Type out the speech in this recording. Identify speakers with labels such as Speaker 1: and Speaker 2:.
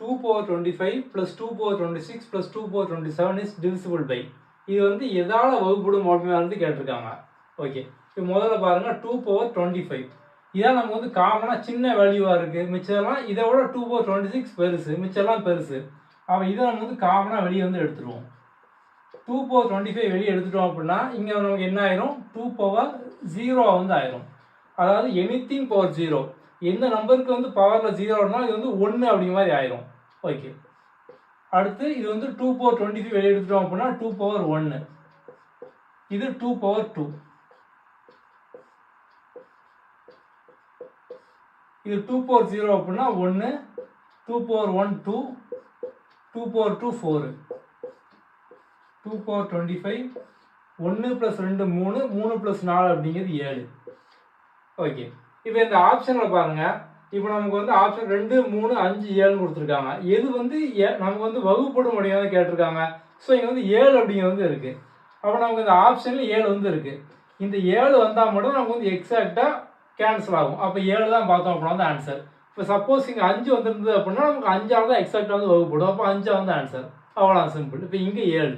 Speaker 1: 2 power 25 plus 2 power 26 plus 2 power 27 is divisible by. இது வந்து எதால வகுப்படும் அப்படினா வந்து கேட்டிருக்காங்க. ஓகே. இப்போ முதல்ல பாருங்க 2 power 25. இதான் நமக்கு வந்து காமனா சின்ன வேல்யூவா இருக்கு. மிச்சம்லாம் இதை விட 2 power 26 பெருசு, மிச்சம்லாம் பெருசு. அப்ப இதை நம்ம வந்து காமனா வெளியே வந்து எடுத்துருவோம். 2 power 25 வெளியே எடுத்துட்டோம் அப்படின்னா இங்க நமக்கு என்ன ஆயிரும்? 2 power 0 வந்து ஆயிரும். அதாவது எனிதிங் பவர் 0. எந்த நம்பருக்கு வந்து பவர்ல 0 இருந்தாலும் இது வந்து 1 அப்படிங்கிற மாதிரி ஆயிரும். ஓகே. அடுத்து இது வந்து 2 power 25 வெளியே எடுத்துட்டோம் அப்படின்னா 2 power 1. இது 2 power 2. இது 2 power 0 அப்படின்னா 1, 2 power 1 2, 2 power 2 4, 2 power 25, 1 plus 2 3, 3 plus 4 அப்படிங்கிறது 7. ஓகே. இப்போ இந்த ஆப்ஷனில் பாருங்க, இப்போ நமக்கு வந்து ஆப்ஷன் 2 3 5 7 கொடுத்துருக்காங்க. எது வந்து நமக்கு வந்து வகுப்படும் முடியாத கேட்டிருக்காங்க. ஸோ இங்கே வந்து 7 அப்படிங்கிறது வந்து இருக்கு. அப்போ நமக்கு இந்த ஆப்ஷனில் 7 வந்து இருக்கு. இந்த 7 வந்தால் மட்டும் நமக்கு வந்து எக்ஸாக்டாக கேன்சல் ஆகும். அப்போ 7 தான் பார்த்தோம் அப்படின்னா வந்து ஆன்சர். இப்போ சப்போஸ் இங்கே 5 வந்துருந்தது அப்படின்னா நமக்கு 5ஆல் தான் எக்ஸாக்டாக வந்து வகுப்படும். அப்போ 5 வந்து ஆன்சர். அவ்வளோ சிம்பிள். இப்போ இங்கே 7.